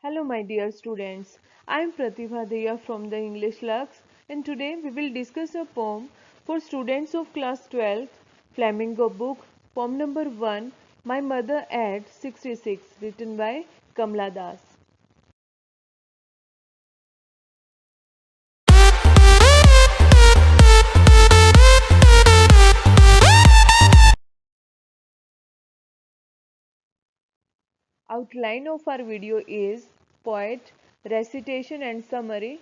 Hello, my dear students. I am Pratibha Deya from the English Lux, and today we will discuss a poem for students of class 12, Flamingo book, poem number 1, My Mother at 66, written by Kamla Das. Outline of our video is poet, recitation and summary,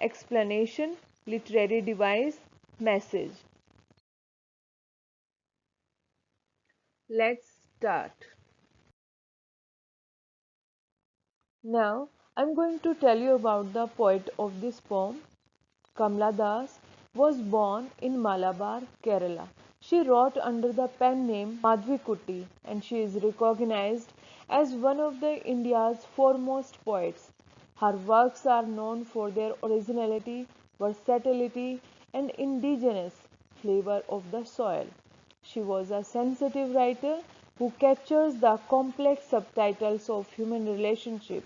explanation, literary device, message. Let's start. Now, I am going to tell you about the poet of this poem. Kamla Das was born in Malabar, Kerala. She wrote under the pen name Madhvikutty and she is recognized as one of the India's foremost poets. Her works are known for their originality, versatility, and indigenous flavor of the soil. She was a sensitive writer who captures the complex subtitles of human relationship.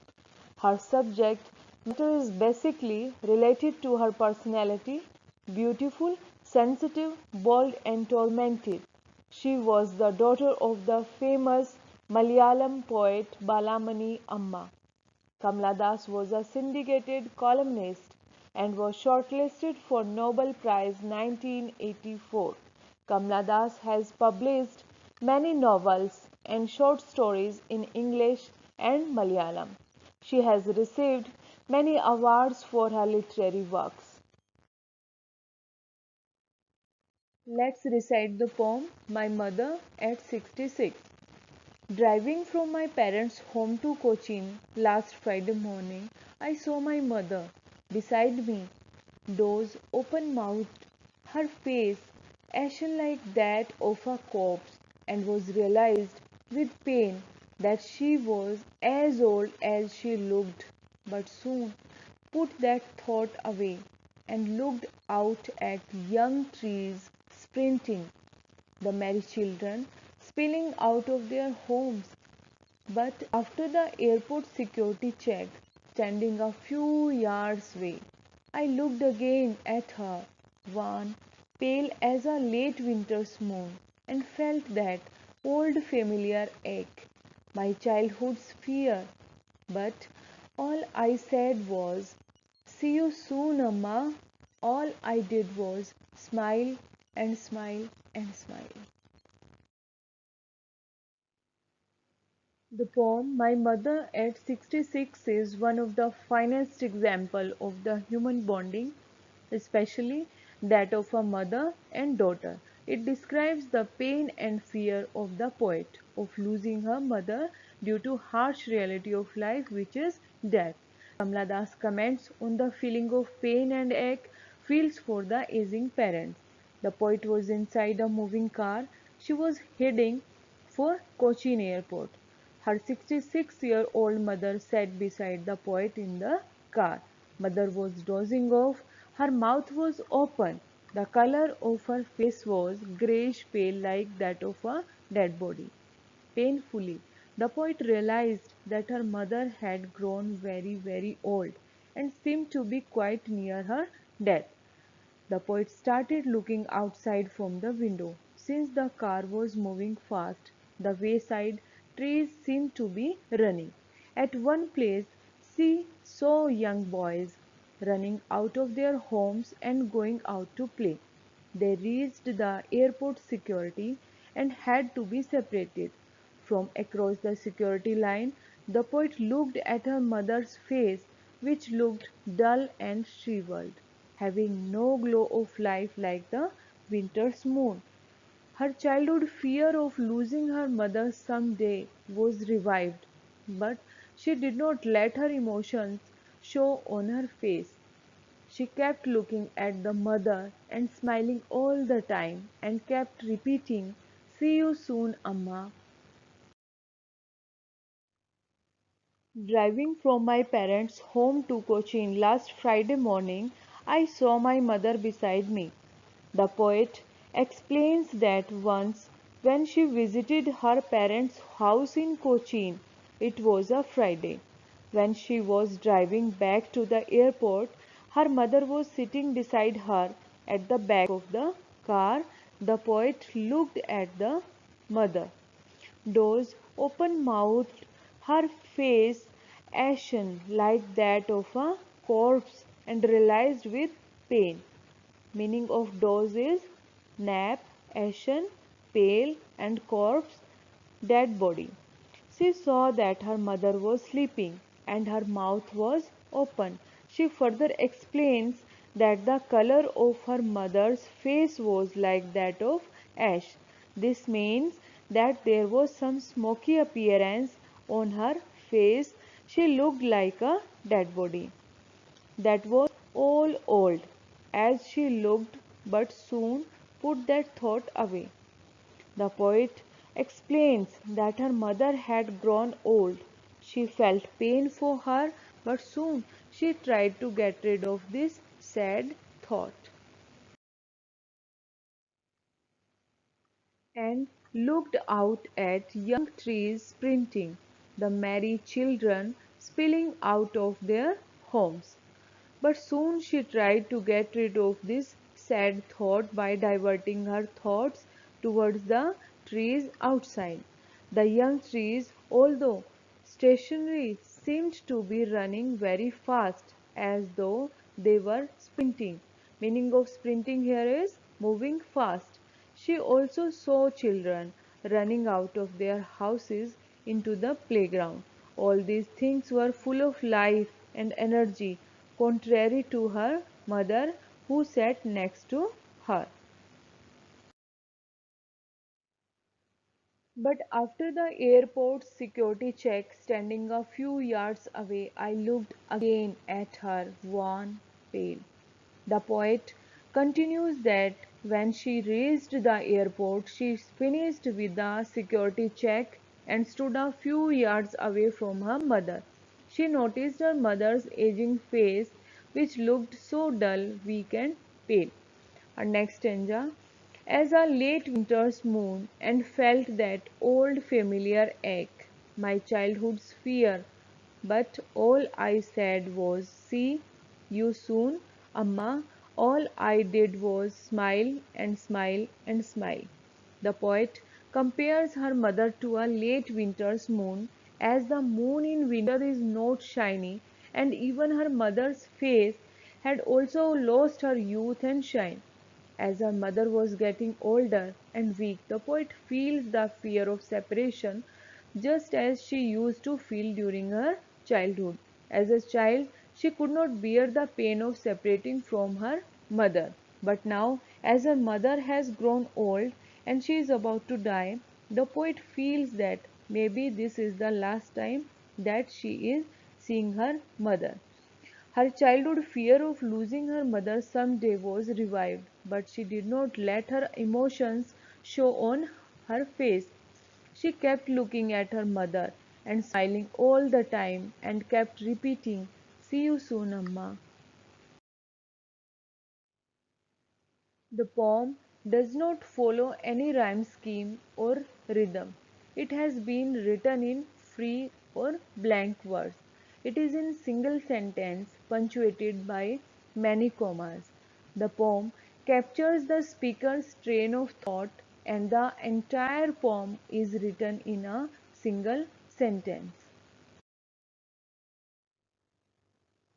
Her subject matter is basically related to her personality, beautiful, sensitive, bold and tormented. She was the daughter of the famous Malayalam poet Balamani Amma. Kamla Das was a syndicated columnist and was shortlisted for Nobel Prize 1984. Kamla Das has published many novels and short stories in English and Malayalam. She has received many awards for her literary works. Let's recite the poem My Mother at 66. Driving from my parents' home to Cochin last Friday morning, I saw my mother beside me, doors open mouthed, her face ashen like that of a corpse, and was realized with pain that she was as old as she looked, but soon put that thought away and looked out at young trees sprinting, the merry children spilling out of their homes. But after the airport security check, standing a few yards away, I looked again at her, wan, pale as a late winter's moon, and felt that old familiar ache, my childhood's fear. But all I said was, "See you soon, Amma." All I did was smile and smile and smile. The poem My Mother at 66 is one of the finest examples of the human bonding, especially that of a mother and daughter. It describes the pain and fear of the poet of losing her mother due to harsh reality of life, which is death. Kamla Das comments on the feeling of pain and ache feels for the aging parents. The poet was inside a moving car. She was heading for Cochin airport. Her 66-year-old mother sat beside the poet in the car. Mother was dozing off. Her mouth was open. The color of her face was greyish pale like that of a dead body. Painfully, the poet realized that her mother had grown very, very old and seemed to be quite near her death. The poet started looking outside from the window. Since the car was moving fast, the wayside trees seemed to be running. At one place, she saw young boys running out of their homes and going out to play. They reached the airport security and had to be separated. From across the security line, the poet looked at her mother's face, which looked dull and shriveled, having no glow of life like the winter's moon. Her childhood fear of losing her mother some day was revived, but she did not let her emotions show on her face. She kept looking at the mother and smiling all the time and kept repeating, "See you soon, Amma." Driving from my parents' home to Cochin last Friday morning, I saw my mother beside me. The poet explains that once when she visited her parents' house in Cochin, it was a Friday. When she was driving back to the airport, her mother was sitting beside her at the back of the car. The poet looked at the mother. Doze, open mouthed, her face ashen like that of a corpse and realized with pain. Meaning of doze is nap, ashen, pale, and corpse, dead body. She saw that her mother was sleeping and her mouth was open. She further explains that the color of her mother's face was like that of ash. This means that there was some smoky appearance on her face. She looked like a dead body that was all old, as she looked, but soon put that thought away. The poet explains that her mother had grown old. She felt pain for her, but soon she tried to get rid of this sad thought and looked out at young trees sprinting, the merry children spilling out of their homes. But soon she tried to get rid of this sad thought by diverting her thoughts towards the trees outside. The young trees, although stationary, seemed to be running very fast as though they were sprinting. Meaning of sprinting here is moving fast. She also saw children running out of their houses into the playground. All these things were full of life and energy, contrary to her mother who sat next to her. But after the airport security check, standing a few yards away, I looked again at her, wan, pale. The poet continues that when she reached the airport, she finished with the security check and stood a few yards away from her mother. She noticed her mother's aging face, which looked so dull, weak, and pale. Our next stanza. As a late winter's moon, and felt that old familiar ache, my childhood's fear, but all I said was, see you soon, Amma. All I did was smile and smile and smile. The poet compares her mother to a late winter's moon, as the moon in winter is not shiny, and even her mother's face had also lost her youth and shine. As her mother was getting older and weak, the poet feels the fear of separation just as she used to feel during her childhood. As a child, she could not bear the pain of separating from her mother. But now, as her mother has grown old and she is about to die, the poet feels that maybe this is the last time that she is seeing her mother. Her childhood fear of losing her mother someday was revived, but she did not let her emotions show on her face. She kept looking at her mother and smiling all the time and kept repeating, see you soon, Amma. The poem does not follow any rhyme scheme or rhythm. It has been written in free or blank verse. It is in single sentence punctuated by many commas. The poem captures the speaker's train of thought and the entire poem is written in a single sentence.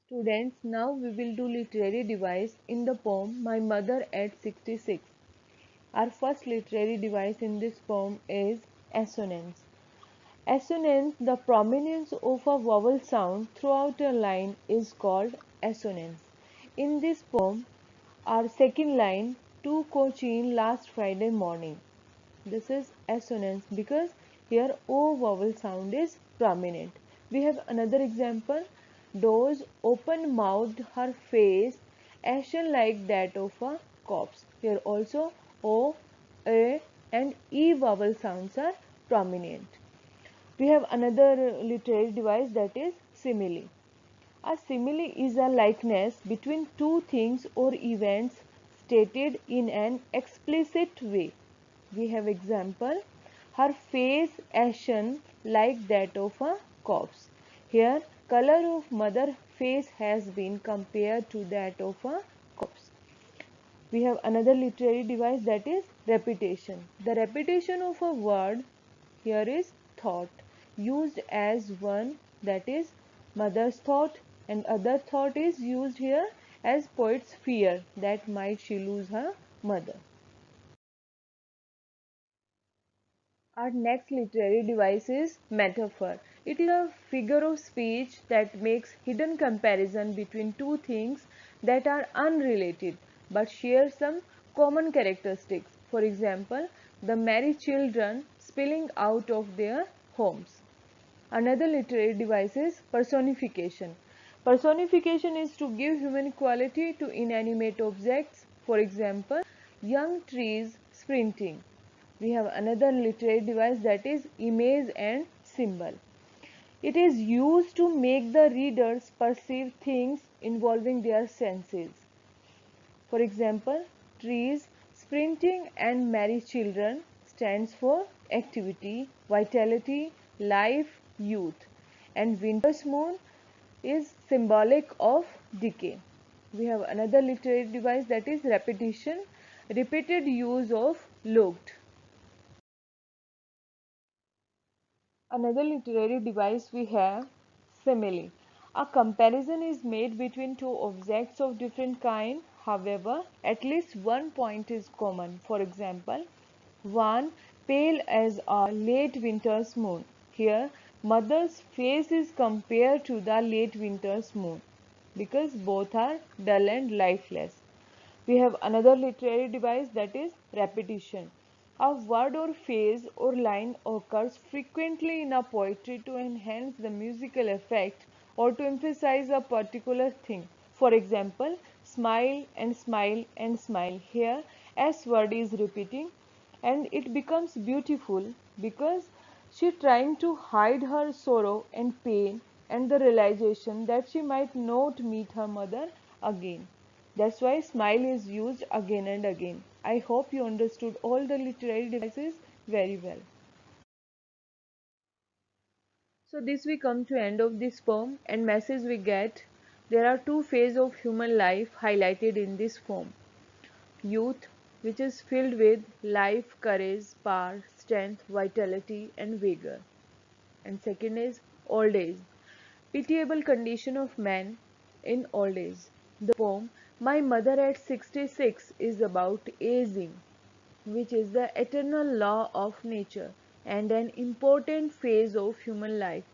Students, now we will do literary device in the poem My Mother at 66. Our first literary device in this poem is assonance. Assonance, the prominence of a vowel sound throughout a line, is called assonance. In this poem, our second line, to Cochin last Friday morning. This is assonance because here O vowel sound is prominent. We have another example. Doze open mouthed, her face ashen like that of a corpse. Here also O, A and E vowel sounds are prominent. We have another literary device, that is simile. A simile is a likeness between two things or events stated in an explicit way. We have example, her face ashen like that of a corpse. Here color of mother face has been compared to that of a corpse. We have another literary device, that is repetition. The repetition of a word here is thought, used as one, that is mother's thought, and other thought is used here as poet's fear that might she lose her mother. Our next literary device is metaphor. It is a figure of speech that makes hidden comparison between two things that are unrelated but share some common characteristics. For example, the merry children spilling out of their homes. Another literary device is personification. Personification is to give human quality to inanimate objects. For example, young trees sprinting. We have another literary device, that is image and symbol. It is used to make the readers perceive things involving their senses. For example, trees sprinting and merry children stands for activity, vitality, life, youth, and winter's moon is symbolic of decay. We have another literary device, that is repetition, repeated use of looked. Another literary device we have simile. A comparison is made between two objects of different kind. However, at least one point is common. For example, one pale as a late winter's moon. Here, mother's face is compared to the late winter's moon because both are dull and lifeless. We have another literary device, that is repetition. A word or phrase or line occurs frequently in a poetry to enhance the musical effect or to emphasize a particular thing. For example, smile and smile and smile. Here, S word is repeating and it becomes beautiful because she trying to hide her sorrow and pain and the realization that she might not meet her mother again. That's why smile is used again and again. I hope you understood all the literary devices very well. So this we come to end of this poem and message we get. There are two phases of human life highlighted in this poem. Youth, which is filled with life, courage, power, strength, vitality and vigor. And second is old age, pitiable condition of man in old age. The poem My Mother at 66 is about aging, which is the eternal law of nature and an important phase of human life.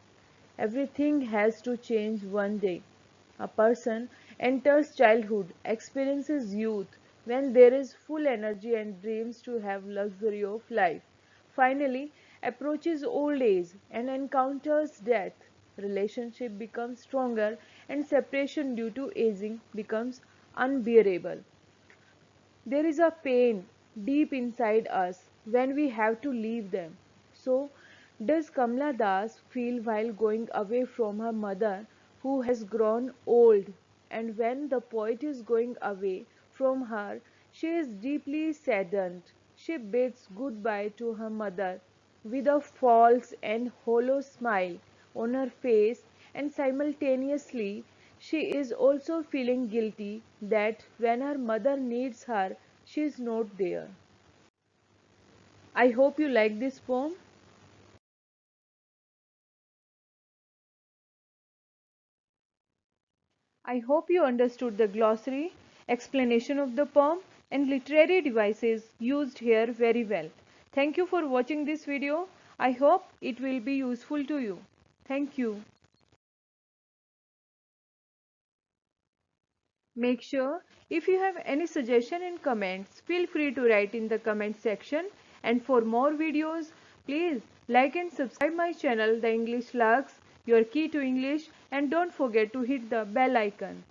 Everything has to change one day. A person enters childhood, experiences youth when there is full energy and dreams to have luxury of life. Finally, approaches old age and encounters death. Relationship becomes stronger and separation due to aging becomes unbearable. There is a pain deep inside us when we have to leave them. So, does Kamla Das feel while going away from her mother who has grown old? And when the poet is going away from her, she is deeply saddened. She bids goodbye to her mother with a false and hollow smile on her face, and simultaneously she is also feeling guilty that when her mother needs her, she is not there. I hope you like this poem. I hope you understood the glossary, explanation of the poem, and literary devices used here very well. Thank you for watching this video. I hope it will be useful to you. Thank you. Make sure if you have any suggestion and comments, feel free to write in the comment section. And for more videos, please like and subscribe my channel, The English Lux, your key to English, and don't forget to hit the bell icon.